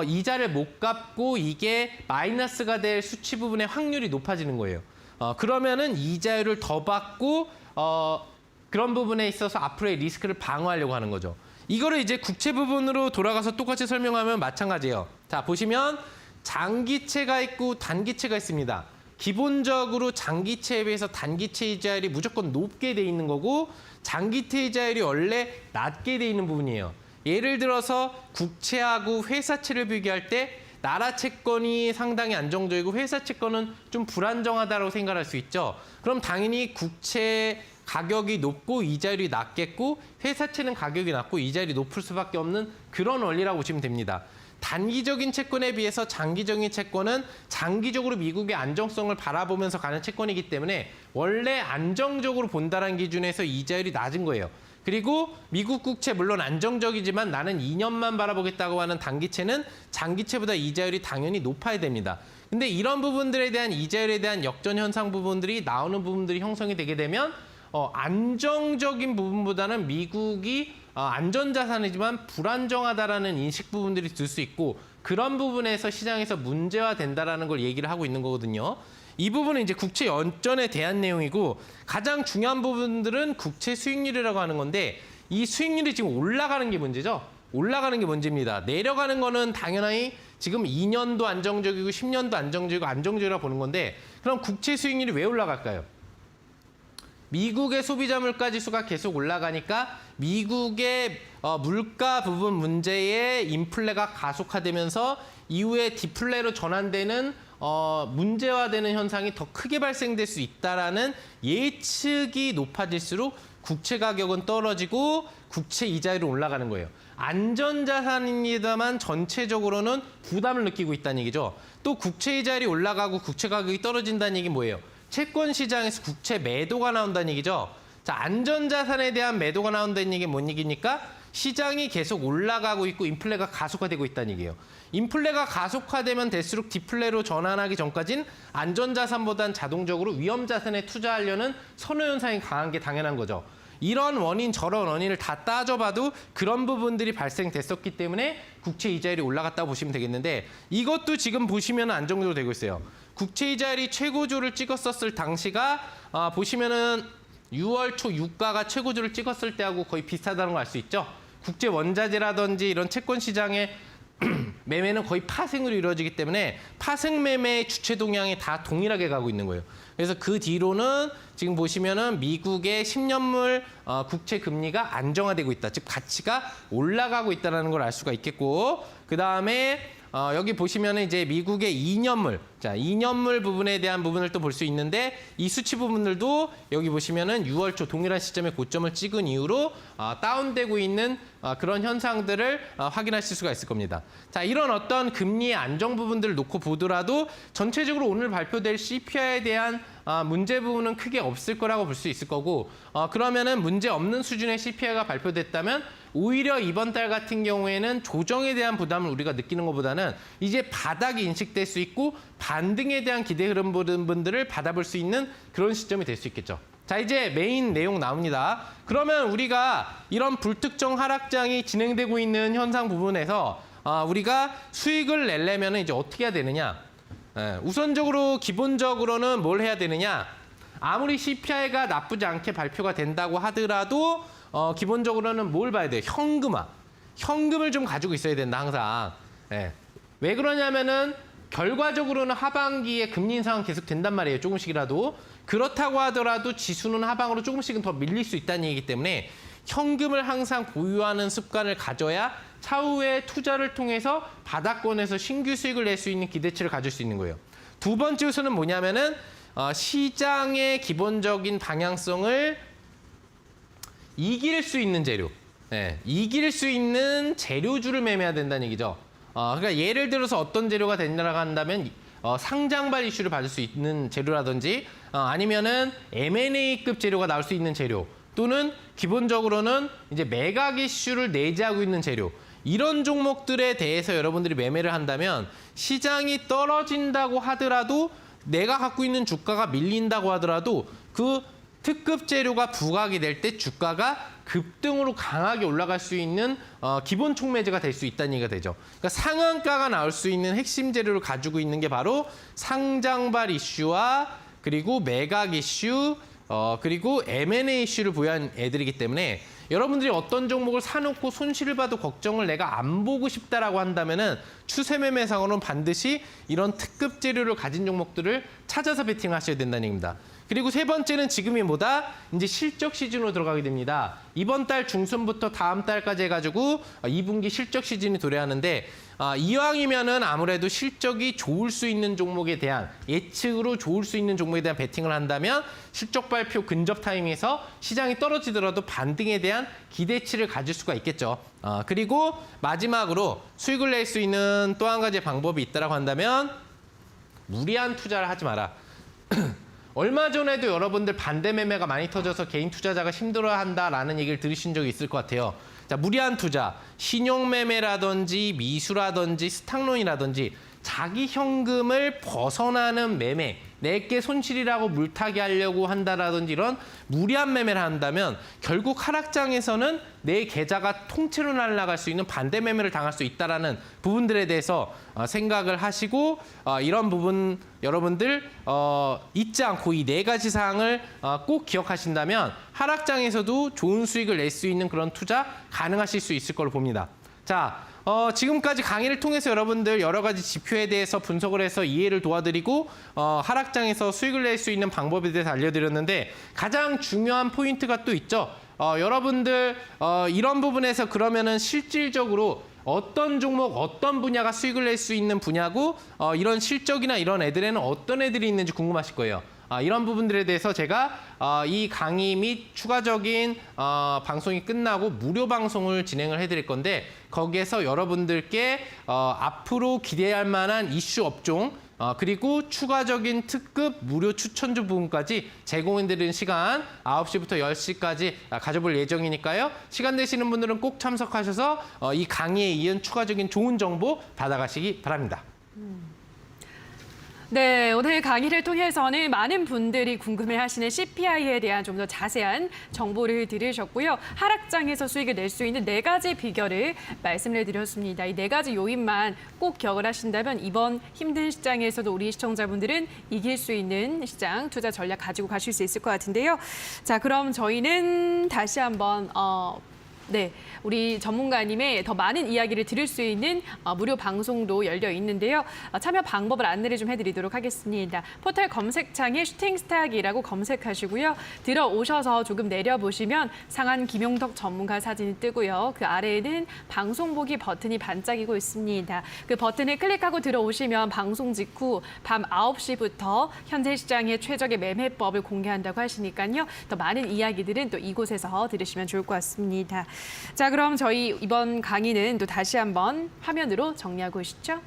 이자를 못 갚고 이게 마이너스가 될 수치 부분의 확률이 높아지는 거예요. 그러면은 이자율을 더 받고 그런 부분에 있어서 앞으로의 리스크를 방어하려고 하는 거죠. 이거를 이제 국채 부분으로 돌아가서 똑같이 설명하면 마찬가지예요. 자, 보시면 장기채가 있고 단기채가 있습니다. 기본적으로 장기채에 비해서 단기채 이자율이 무조건 높게 돼 있는 거고 장기채 이자율이 원래 낮게 돼 있는 부분이에요. 예를 들어서 국채하고 회사채를 비교할 때 나라 채권이 상당히 안정적이고 회사 채권은 좀 불안정하다고 생각할 수 있죠. 그럼 당연히 국채 가격이 높고 이자율이 낮겠고 회사채는 가격이 낮고 이자율이 높을 수밖에 없는 그런 원리라고 보시면 됩니다. 단기적인 채권에 비해서 장기적인 채권은 장기적으로 미국의 안정성을 바라보면서 가는 채권이기 때문에 원래 안정적으로 본다는 기준에서 이자율이 낮은 거예요. 그리고 미국 국채 물론 안정적이지만 나는 2년만 바라보겠다고 하는 단기채는 장기채보다 이자율이 당연히 높아야 됩니다. 근데 이런 부분들에 대한 이자율에 대한 역전 현상 부분들이 나오는 부분들이 형성이 되게 되면 안정적인 부분보다는 미국이 안전자산이지만 불안정하다라는 인식 부분들이 들 수 있고 그런 부분에서 시장에서 문제화된다라는 걸 얘기를 하고 있는 거거든요. 이 부분은 이제 국채 연전에 대한 내용이고 가장 중요한 부분들은 국채 수익률이라고 하는 건데 이 수익률이 지금 올라가는 게 문제죠. 올라가는 게 문제입니다. 내려가는 거는 당연히 지금 2년도 안정적이고 10년도 안정적이고 안정적이라고 보는 건데 그럼 국채 수익률이 왜 올라갈까요? 미국의 소비자 물가 지수가 계속 올라가니까 미국의 물가 부분 문제에 인플레가 가속화되면서 이후에 디플레로 전환되는 문제화되는 현상이 더 크게 발생될 수 있다라는 예측이 높아질수록 국채 가격은 떨어지고 국채 이자율은 올라가는 거예요. 안전자산입니다만 전체적으로는 부담을 느끼고 있다는 얘기죠. 또 국채 이자율이 올라가고 국채 가격이 떨어진다는 얘기는 뭐예요? 채권 시장에서 국채 매도가 나온다는 얘기죠. 자, 안전자산에 대한 매도가 나온다는 얘기는 뭔 얘기입니까? 시장이 계속 올라가고 있고 인플레가 가속화되고 있다는 얘기예요. 인플레가 가속화되면 될수록 디플레로 전환하기 전까지는 안전자산보단 자동적으로 위험자산에 투자하려는 선호 현상이 강한 게 당연한 거죠. 이런 원인 저런 원인을 다 따져봐도 그런 부분들이 발생됐었기 때문에 국채 이자율이 올라갔다고 보시면 되겠는데 이것도 지금 보시면 안정적으로 되고 있어요. 국채 이자율이 최고조를 찍었었을 당시가 보시면은 6월 초 유가가 최고조를 찍었을 때하고 거의 비슷하다는 걸 알 수 있죠. 국제 원자재라든지 이런 채권 시장의 매매는 거의 파생으로 이루어지기 때문에 파생 매매의 주체 동향이 다 동일하게 가고 있는 거예요. 그래서 그 뒤로는 지금 보시면은 미국의 10년물 국채 금리가 안정화되고 있다. 즉 가치가 올라가고 있다는 걸 알 수가 있겠고, 그 다음에 여기 보시면은 이제 미국의 2년물, 자 2년물 부분에 대한 부분을 또 볼 수 있는데 이 수치 부분들도 여기 보시면은 6월 초 동일한 시점에 고점을 찍은 이후로 다운되고 있는 그런 현상들을 확인하실 수가 있을 겁니다. 자, 이런 어떤 금리의 안정 부분들을 놓고 보더라도 전체적으로 오늘 발표될 CPI에 대한 문제 부분은 크게 없을 거라고 볼 수 있을 거고, 그러면은 문제 없는 수준의 CPI가 발표됐다면 오히려 이번 달 같은 경우에는 조정에 대한 부담을 우리가 느끼는 것보다는 이제 바닥이 인식될 수 있고 반등에 대한 기대 흐름 분들을 받아볼 수 있는 그런 시점이 될 수 있겠죠. 자, 이제 메인 내용 나옵니다. 그러면 우리가 이런 불특정 하락장이 진행되고 있는 현상 부분에서 우리가 수익을 내려면 이제 어떻게 해야 되느냐? 우선적으로 기본적으로는 뭘 해야 되느냐? 아무리 CPI가 나쁘지 않게 발표가 된다고 하더라도 기본적으로는 뭘 봐야 돼요? 현금화. 현금을 좀 가지고 있어야 된다, 항상. 왜 그러냐면은 결과적으로는 하반기에 금리 인상은 계속 된단 말이에요. 조금씩이라도. 그렇다고 하더라도 지수는 하방으로 조금씩은 더 밀릴 수 있다는 얘기이기 때문에 현금을 항상 보유하는 습관을 가져야 차후에 투자를 통해서 바닥권에서 신규 수익을 낼 수 있는 기대치를 가질 수 있는 거예요. 두 번째 요소는 뭐냐면은 시장의 기본적인 방향성을 이길 수 있는 재료, 이길 수 있는 재료주를 매매해야 된다는 얘기죠. 그러니까 예를 들어서 어떤 재료가 된다고 한다면 상장발 이슈를 받을 수 있는 재료라든지 아니면은 M&A급 재료가 나올 수 있는 재료, 또는 기본적으로는 이제 매각 이슈를 내재하고 있는 재료, 이런 종목들에 대해서 여러분들이 매매를 한다면 시장이 떨어진다고 하더라도 내가 갖고 있는 주가가 밀린다고 하더라도 그 특급 재료가 부각이 될 때 주가가 급등으로 강하게 올라갈 수 있는 기본 촉매제가 될 수 있다는 얘기가 되죠. 그러니까 상한가가 나올 수 있는 핵심 재료를 가지고 있는 게 바로 상장발 이슈와 그리고 매각 이슈, 그리고 M&A 이슈를 보유한 애들이기 때문에 여러분들이 어떤 종목을 사놓고 손실을 봐도 걱정을 내가 안 보고 싶다라고 한다면은 추세 매매상으로는 반드시 이런 특급 재료를 가진 종목들을 찾아서 베팅하셔야 된다는 얘기입니다. 그리고 세 번째는 지금이 뭐다? 이제 실적 시즌으로 들어가게 됩니다. 이번 달 중순부터 다음 달까지 해가지고 2분기 실적 시즌이 도래하는데 이왕이면은 아무래도 실적이 좋을 수 있는 종목에 대한 예측으로 좋을 수 있는 종목에 대한 베팅을 한다면 실적 발표 근접 타임에서 시장이 떨어지더라도 반등에 대한 기대치를 가질 수가 있겠죠. 그리고 마지막으로 수익을 낼 수 있는 또 한 가지 방법이 있다고 한다면 무리한 투자를 하지 마라. 얼마 전에도 여러분들 반대 매매가 많이 터져서 개인 투자자가 힘들어한다라는 얘기를 들으신 적이 있을 것 같아요. 자, 무리한 투자, 신용 매매라든지 미수라든지 스탁론이라든지 자기 현금을 벗어나는 매매, 내게 손실이라고 물타기 하려고 한다라든지 이런 무리한 매매를 한다면 결국 하락장에서는 내 계좌가 통째로 날아갈 수 있는 반대 매매를 당할 수 있다라는 부분들에 대해서 생각을 하시고 이런 부분 여러분들 잊지 않고 이 네 가지 사항을 꼭 기억하신다면 하락장에서도 좋은 수익을 낼 수 있는 그런 투자 가능하실 수 있을 걸로 봅니다. 자, 지금까지 강의를 통해서 여러분들 여러 가지 지표에 대해서 분석을 해서 이해를 도와드리고 하락장에서 수익을 낼 수 있는 방법에 대해서 알려드렸는데 가장 중요한 포인트가 또 있죠. 여러분들 이런 부분에서 그러면은 실질적으로 어떤 종목, 어떤 분야가 수익을 낼 수 있는 분야고 이런 실적이나 이런 애들에는 어떤 애들이 있는지 궁금하실 거예요. 이런 부분들에 대해서 제가 이 강의 및 추가적인 방송이 끝나고 무료 방송을 진행을 해드릴 건데 거기에서 여러분들께 앞으로 기대할 만한 이슈 업종 그리고 추가적인 특급 무료 추천주 부분까지 제공해드리는 시간 9시부터 10시까지 가져볼 예정이니까요. 시간 되시는 분들은 꼭 참석하셔서 이 강의에 이은 추가적인 좋은 정보 받아가시기 바랍니다. 네, 오늘 강의를 통해서는 많은 분들이 궁금해하시는 CPI에 대한 좀 더 자세한 정보를 들으셨고요. 하락장에서 수익을 낼 수 있는 4가지 비결을 말씀을 드렸습니다. 이 4가지 요인만 꼭 기억을 하신다면 이번 힘든 시장에서도 우리 시청자분들은 이길 수 있는 시장 투자 전략 가지고 가실 수 있을 것 같은데요. 자, 그럼 저희는 다시 한번 네, 우리 전문가님의 더 많은 이야기를 들을 수 있는 무료 방송도 열려 있는데요. 참여 방법을 안내를 좀 해드리도록 하겠습니다. 포털 검색창에 슈팅스탁이라고 검색하시고요. 들어오셔서 조금 내려보시면 상한 김용덕 전문가 사진이 뜨고요. 그 아래에는 방송 보기 버튼이 반짝이고 있습니다. 그 버튼을 클릭하고 들어오시면 방송 직후 밤 9시부터 현재 시장의 최적의 매매법을 공개한다고 하시니까요. 더 많은 이야기들은 또 이곳에서 들으시면 좋을 것 같습니다. 자, 그럼 저희 이번 강의는 또 다시 한번 화면으로 정리하고 오시죠.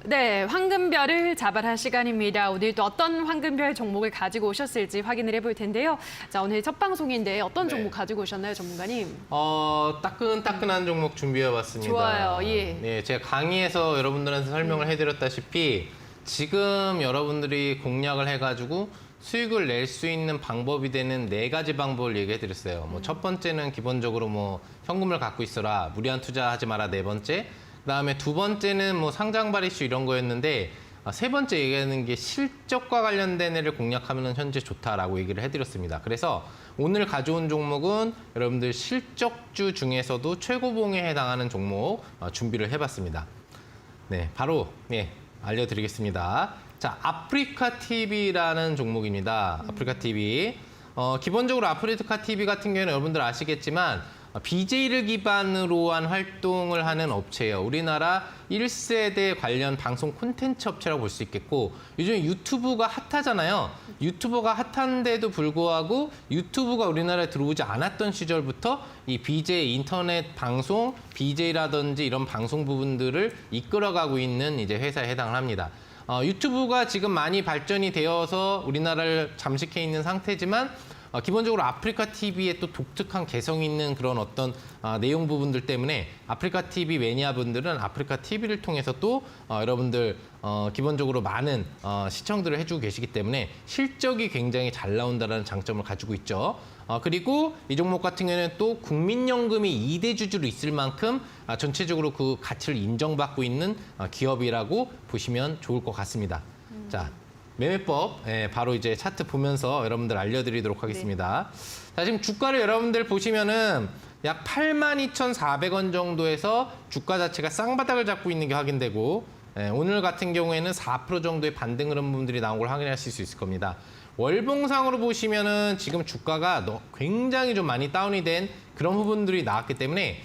네, 황금별을 잡아라 시간입니다. 오늘 또 어떤 황금별 종목을 가지고 오셨을지 확인을 해볼 텐데요. 자, 오늘 첫 방송인데 어떤 네. 종목 가지고 오셨나요, 전문가님? 따끈따끈한 종목 준비해봤습니다. 좋아요, 예. 네, 제가 강의에서 여러분들한테 설명을 해드렸다시피 지금 여러분들이 공략을 해가지고 수익을 낼 수 있는 방법이 되는 4가지 방법을 얘기해드렸어요. 뭐 첫 번째는 기본적으로 뭐 현금을 갖고 있어라, 무리한 투자하지 마라. 4번째. 그다음에 2번째는 뭐 상장 발이슈 이런 거였는데 3번째 얘기하는 게 실적과 관련된 애를 공략하면 현재 좋다라고 얘기를 해드렸습니다. 그래서 오늘 가져온 종목은 여러분들 실적주 중에서도 최고봉에 해당하는 종목 준비를 해봤습니다. 네, 바로 알려드리겠습니다. 자, 아프리카 TV라는 종목입니다. 아프리카 TV. 기본적으로 아프리카 TV 같은 경우는 여러분들 아시겠지만 BJ를 기반으로 한 활동을 하는 업체예요. 우리나라 1세대 관련 방송 콘텐츠 업체라고 볼 수 있겠고, 요즘 유튜브가 핫하잖아요. 유튜버가 핫한데도 불구하고 유튜브가 우리나라에 들어오지 않았던 시절부터 이 BJ 인터넷 방송, BJ라든지 이런 방송 부분들을 이끌어가고 있는 이제 회사에 해당을 합니다. 유튜브가 지금 많이 발전이 되어서 우리나라를 잠식해 있는 상태지만 기본적으로 아프리카 TV에 또 독특한 개성 있는 그런 어떤 내용 부분들 때문에 아프리카 TV 매니아 분들은 아프리카 TV를 통해서 또 여러분들 기본적으로 많은 시청들을 해주고 계시기 때문에 실적이 굉장히 잘 나온다는 장점을 가지고 있죠. 그리고 이 종목 같은 경우에는 또 국민연금이 2대 주주로 있을 만큼 전체적으로 그 가치를 인정받고 있는 기업이라고 보시면 좋을 것 같습니다. 자, 매매법 바로 이제 차트 보면서 여러분들 알려드리도록 하겠습니다. 자, 지금 주가를 여러분들 보시면은 약 82,400원 정도에서 주가 자체가 쌍바닥을 잡고 있는 게 확인되고 오늘 같은 경우에는 4% 정도의 반등 흐름 부분들이 나온 걸 확인하실 수 있을 겁니다. 월봉상으로 보시면은 지금 주가가 굉장히 좀 많이 다운이 된 그런 부분들이 나왔기 때문에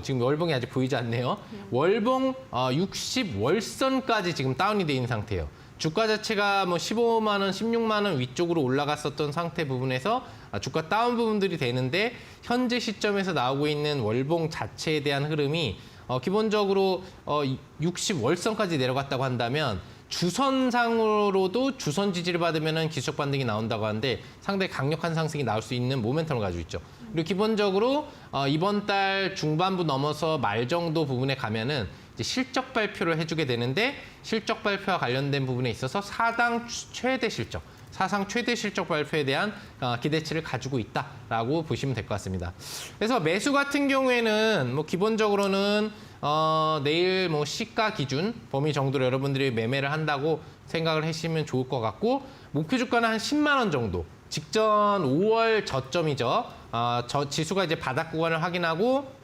지금 월봉이 아직 보이지 않네요. 월봉 60월선까지 지금 다운이 돼 있는 상태예요. 주가 자체가 뭐 15만 원, 16만 원 위쪽으로 올라갔었던 상태 부분에서 주가 다운 부분들이 되는데 현재 시점에서 나오고 있는 월봉 자체에 대한 흐름이 기본적으로 60월선까지 내려갔다고 한다면 주선상으로도 주선 지지를 받으면 기술적 반등이 나온다고 하는데 상당히 강력한 상승이 나올 수 있는 모멘텀을 가지고 있죠. 그리고 기본적으로 이번 달 중반부 넘어서 말 정도 부분에 가면은 이제 실적 발표를 해주게 되는데 실적 발표와 관련된 부분에 있어서 사상 최대 실적 발표에 대한 기대치를 가지고 있다라고 보시면 될 것 같습니다. 그래서 매수 같은 경우에는 뭐 기본적으로는 내일 뭐 시가 기준 범위 정도로 여러분들이 매매를 한다고 생각을 하시면 좋을 것 같고 목표 주가는 한 10만 원 정도. 직전 5월 저점이죠. 저 지수가 이제 바닥 구간을 확인하고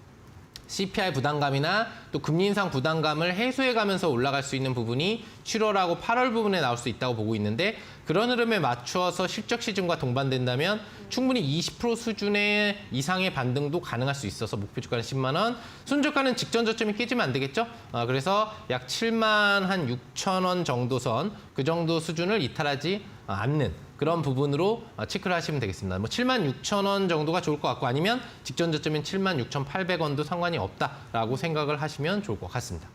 CPI 부담감이나 또 금리 인상 부담감을 해소해가면서 올라갈 수 있는 부분이 7월하고 8월 부분에 나올 수 있다고 보고 있는데 그런 흐름에 맞추어서 실적 시즌과 동반된다면 충분히 20% 수준의 이상의 반등도 가능할 수 있어서 목표 주가는 10만 원, 순저가는 직전 저점이 깨지면 안 되겠죠? 그래서 약 7만 한 6천 원 정도 선, 그 정도 수준을 이탈하지 않는 그런 부분으로 체크를 하시면 되겠습니다. 뭐 7만 6천 원 정도가 좋을 것 같고 아니면 직전 저점인 7만 6,800원도 상관이 없다라고 생각을 하시면 좋을 것 같습니다.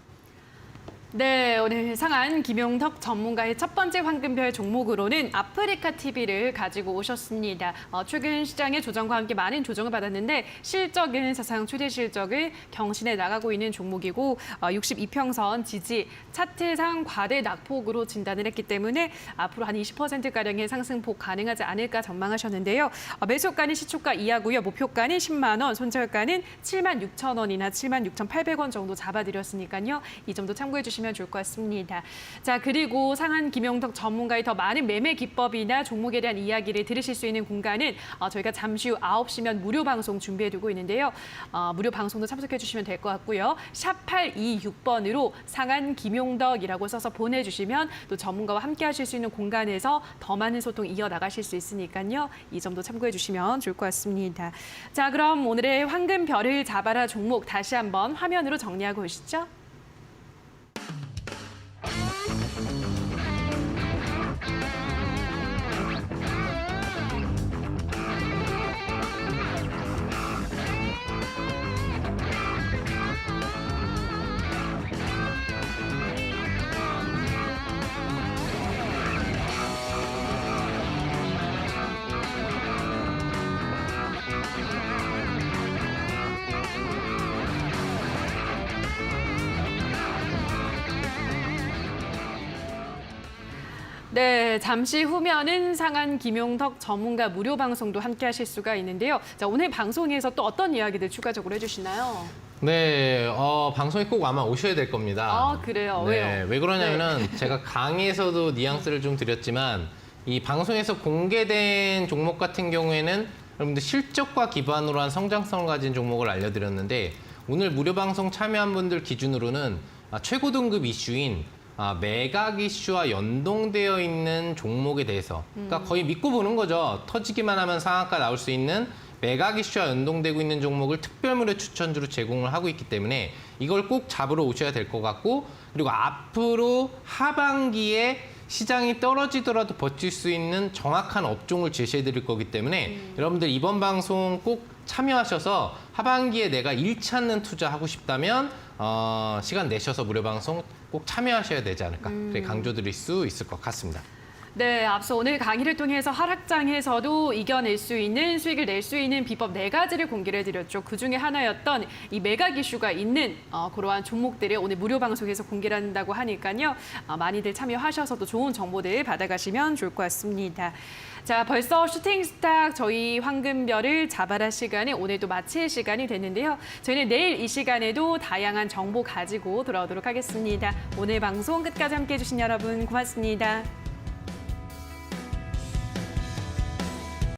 네, 오늘 상한 김용덕 전문가의 첫 번째 황금별 종목으로는 아프리카 TV를 가지고 오셨습니다. 최근 시장의 조정과 함께 많은 조정을 받았는데 실적은 사상 최대 실적을 경신해 나가고 있는 종목이고 62평선 지지 차트상 과대 낙폭으로 진단을 했기 때문에 앞으로 한 20%가량의 상승폭 가능하지 않을까 전망하셨는데요. 매수가는 시초가 이하고요. 목표가는 10만 원, 손절가는 7만 6천 원이나 7만 6,800원 정도 잡아드렸으니까요. 이 점도 참고해 주시면 좋을 것 같습니다. 자, 그리고 상한 김용덕 전문가의 더 많은 매매 기법이나 종목에 대한 이야기를 들으실 수 있는 공간은 저희가 잠시 후 9시면 무료 방송 준비해두고 있는데요. 무료 방송도 참석해 주시면 될 것 같고요. 샵 826번으로 상한 김용덕이라고 써서 보내주시면 또 전문가와 함께 하실 수 있는 공간에서 더 많은 소통 이어나가실 수 있으니까요. 이 점도 참고해 주시면 좋을 것 같습니다. 자, 그럼 오늘의 황금별을 잡아라 종목 다시 한번 화면으로 정리하고 오시죠. 네, 잠시 후면은 상한 김용덕 전문가 무료 방송도 함께 하실 수가 있는데요. 자, 오늘 방송에서 또 어떤 이야기들 추가적으로 해주시나요? 네, 방송에 꼭 아마 오셔야 될 겁니다. 아, 그래요? 네, 왜요? 왜 그러냐면은 제가 강의에서도 뉘앙스를 좀 드렸지만 이 방송에서 공개된 종목 같은 경우에는 여러분들 실적과 기반으로 한 성장성을 가진 종목을 알려드렸는데 오늘 무료 방송 참여한 분들 기준으로는 최고 등급 이슈인 매각 이슈와 연동되어 있는 종목에 대해서 그러니까 거의 믿고 보는 거죠. 터지기만 하면 상한가 나올 수 있는 매각 이슈와 연동되고 있는 종목을 특별무료 추천주로 제공을 하고 있기 때문에 이걸 꼭 잡으러 오셔야 될 것 같고 그리고 앞으로 하반기에 시장이 떨어지더라도 버틸 수 있는 정확한 업종을 제시해 드릴 거기 때문에 여러분들 이번 방송 꼭 참여하셔서 하반기에 내가 잃지 않는 투자하고 싶다면 시간 내셔서 무료 방송 꼭 참여하셔야 되지 않을까 그렇게 강조드릴 수 있을 것 같습니다. 네, 앞서 오늘 강의를 통해서 하락장에서도 이겨낼 수 있는 수익을 낼 수 있는 비법 4가지를 공개를 해드렸죠. 그중에 하나였던 이 매각 이슈가 있는 그러한 종목들을 오늘 무료 방송에서 공개를 한다고 하니까요. 많이들 참여하셔서 또 좋은 정보들 받아가시면 좋을 것 같습니다. 자, 벌써 슈팅스탁 저희 황금별을 잡아라 시간이 오늘도 마칠 시간이 됐는데요. 저희는 내일 이 시간에도 다양한 정보 가지고 돌아오도록 하겠습니다. 오늘 방송 끝까지 함께해 주신 여러분 고맙습니다.